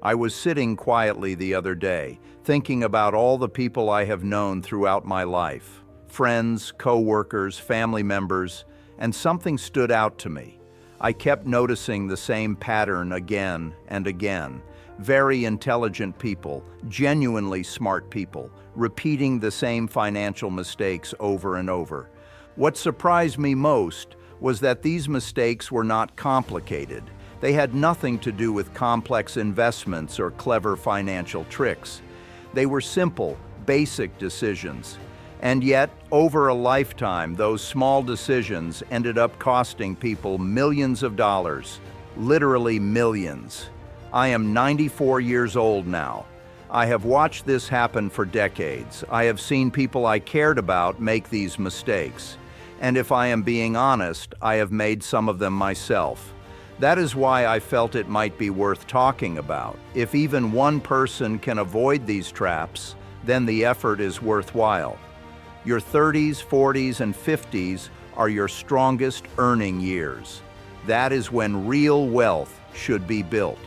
I was sitting quietly the other day, thinking about all the people I have known throughout my life, friends, co-workers, family members, and something stood out to me. I kept noticing the same pattern again and again. Very intelligent people, genuinely smart people, repeating the same financial mistakes over and over. What surprised me most was that these mistakes were not complicated. They had nothing to do with complex investments or clever financial tricks. They were simple, basic decisions. And yet, over a lifetime, those small decisions ended up costing people millions of dollars, literally millions. I am 94 years old now. I have watched this happen for decades. I have seen people I cared about make these mistakes. And if I am being honest, I have made some of them myself. That is why I felt it might be worth talking about. If even one person can avoid these traps, then the effort is worthwhile. Your 30s, 40s, and 50s are your strongest earning years. That is when real wealth should be built.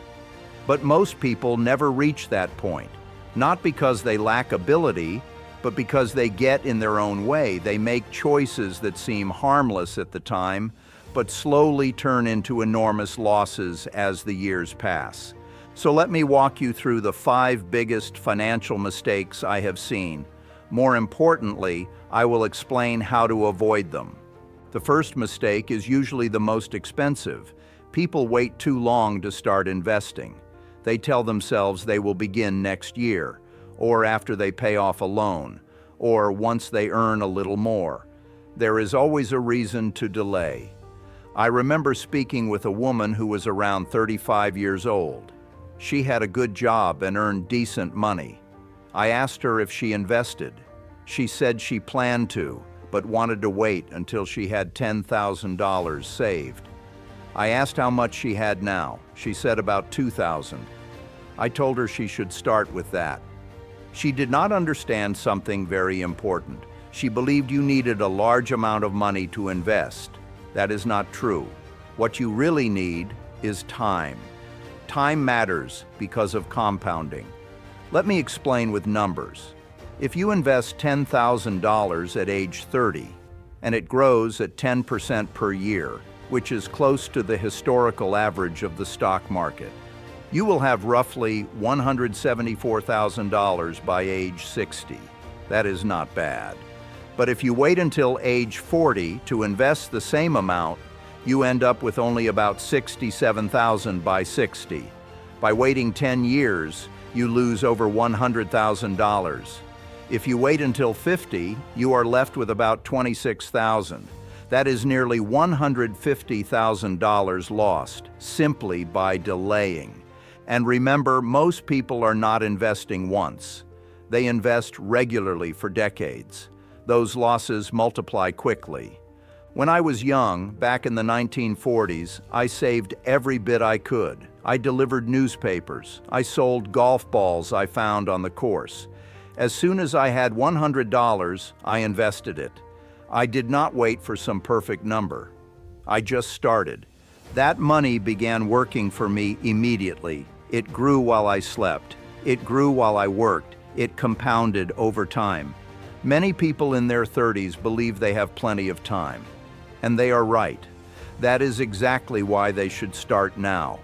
But most people never reach that point, not because they lack ability, but because they get in their own way. They make choices that seem harmless at the time, but slowly turn into enormous losses as the years pass. So let me walk you through the 5 biggest financial mistakes I have seen. More importantly, I will explain how to avoid them. The first mistake is usually the most expensive. People wait too long to start investing. They tell themselves they will begin next year, or after they pay off a loan, or once they earn a little more. There is always a reason to delay. I remember speaking with a woman who was around 35 years old. She had a good job and earned decent money. I asked her if she invested. She said she planned to, but wanted to wait until she had $10,000 saved. I asked how much she had now. She said about $2,000. I told her she should start with that. She did not understand something very important. She believed you needed a large amount of money to invest. That is not true. What you really need is time. Time matters because of compounding. Let me explain with numbers. If you invest $10,000 at age 30, and it grows at 10% per year, which is close to the historical average of the stock market, you will have roughly $174,000 by age 60. That is not bad. But if you wait until age 40 to invest the same amount, you end up with only about $67,000 by 60. By waiting 10 years, you lose over $100,000. If you wait until 50, you are left with about $26,000. That is nearly $150,000 lost simply by delaying. And remember, most people are not investing once. They invest regularly for decades. Those losses multiply quickly. When I was young, back in the 1940s, I saved every bit I could. I delivered newspapers. I sold golf balls I found on the course. As soon as I had $100, I invested it. I did not wait for some perfect number. I just started. That money began working for me immediately. It grew while I slept. It grew while I worked. It compounded over time. Many people in their 30s believe they have plenty of time. And they are right. That is exactly why they should start now.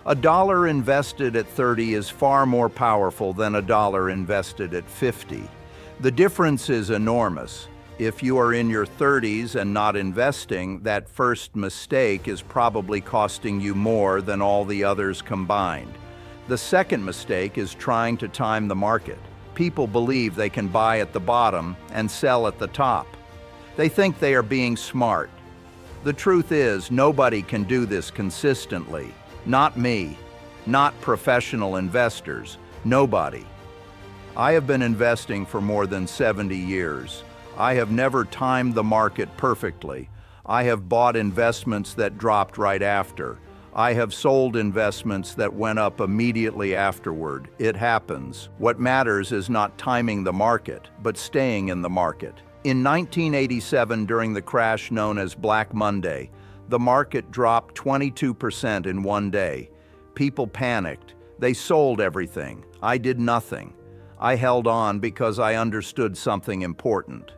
A dollar invested at 30 is far more powerful than a dollar invested at 50. The difference is enormous. If you are in your 30s and not investing, that first mistake is probably costing you more than all the others combined. The second mistake is trying to time the market. People believe they can buy at the bottom and sell at the top. They think they are being smart. The truth is, nobody can do this consistently. Not me. Not professional investors. Nobody. I have been investing for more than 70 years. I have never timed the market perfectly. I have bought investments that dropped right after. I have sold investments that went up immediately afterward. It happens. What matters is not timing the market, but staying in the market. In 1987, during the crash known as Black Monday, the market dropped 22% in one day. People panicked. They sold everything. I did nothing. I held on because I understood something important.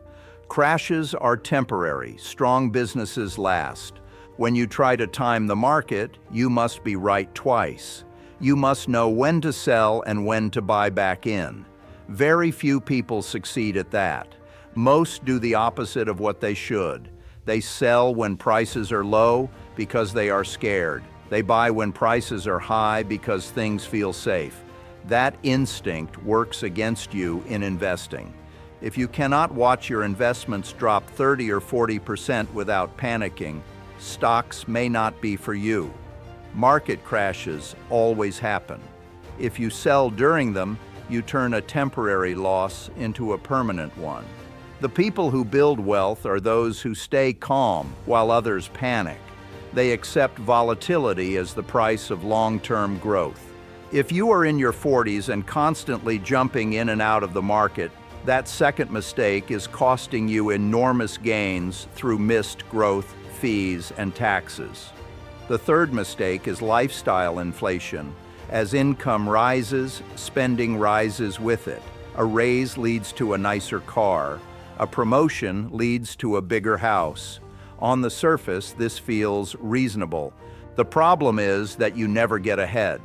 Crashes are temporary. Strong businesses last. When you try to time the market, you must be right twice. You must know when to sell and when to buy back in. Very few people succeed at that. Most do the opposite of what they should. They sell when prices are low because they are scared. They buy when prices are high because things feel safe. That instinct works against you in investing. If you cannot watch your investments drop 30 or 40% without panicking, stocks may not be for you. Market crashes always happen. If you sell during them, you turn a temporary loss into a permanent one. The people who build wealth are those who stay calm while others panic. They accept volatility as the price of long-term growth. If you are in your 40s and constantly jumping in and out of the market, that second mistake is costing you enormous gains through missed growth, fees, and taxes. The third mistake is lifestyle inflation. As income rises, spending rises with it. A raise leads to a nicer car. A promotion leads to a bigger house. On the surface, this feels reasonable. The problem is that you never get ahead.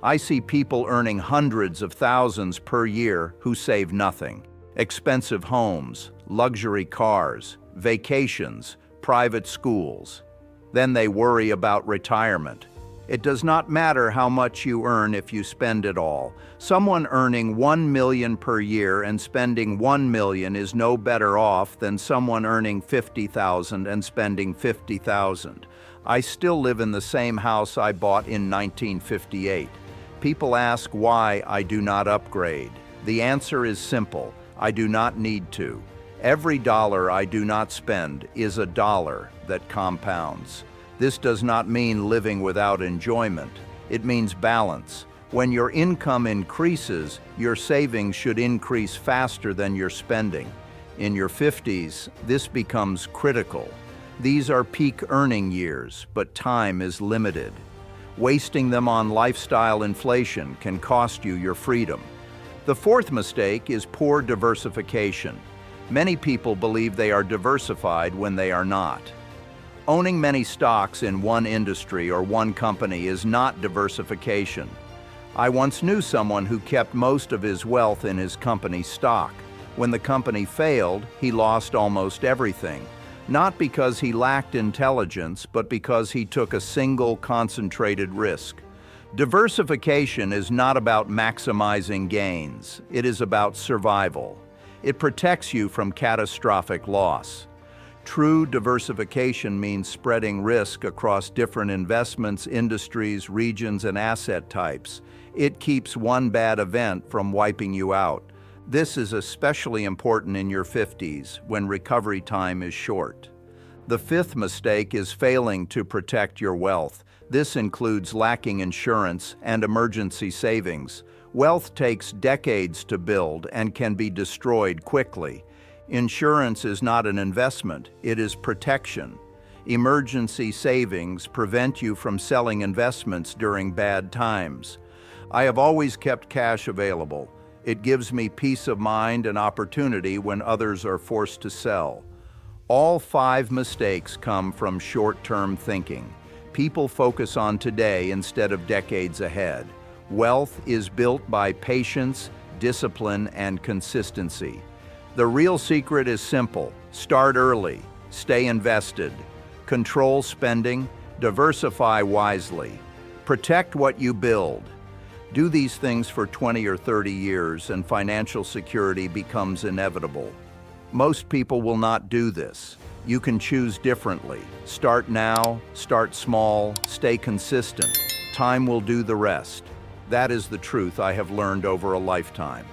I see people earning hundreds of thousands per year who save nothing. Expensive homes, luxury cars, vacations, private schools. Then they worry about retirement. It does not matter how much you earn if you spend it all. Someone earning $1 million per year and spending $1 million is no better off than someone earning $50,000 and spending $50,000. I still live in the same house I bought in 1958. People ask why I do not upgrade. The answer is simple. I do not need to. Every dollar I do not spend is a dollar that compounds. This does not mean living without enjoyment. It means balance. When your income increases, your savings should increase faster than your spending. In your 50s, this becomes critical. These are peak earning years, but time is limited. Wasting them on lifestyle inflation can cost you your freedom. The fourth mistake is poor diversification. Many people believe they are diversified when they are not. Owning many stocks in one industry or one company is not diversification. I once knew someone who kept most of his wealth in his company's stock. When the company failed, he lost almost everything, not because he lacked intelligence, but because he took a single concentrated risk. Diversification is not about maximizing gains. It is about survival. It protects you from catastrophic loss. True diversification means spreading risk across different investments, industries, regions, and asset types. It keeps one bad event from wiping you out. This is especially important in your 50s, when recovery time is short. The fifth mistake is failing to protect your wealth. This includes lacking insurance and emergency savings. Wealth takes decades to build and can be destroyed quickly. Insurance is not an investment, it is protection. Emergency savings prevent you from selling investments during bad times. I have always kept cash available. It gives me peace of mind and opportunity when others are forced to sell. All 5 mistakes come from short-term thinking. People focus on today instead of decades ahead. Wealth is built by patience, discipline, and consistency. The real secret is simple. Start early, stay invested, control spending, diversify wisely, protect what you build. Do these things for 20 or 30 years and financial security becomes inevitable. Most people will not do this. You can choose differently. Start now, start small, stay consistent. Time will do the rest. That is the truth I have learned over a lifetime.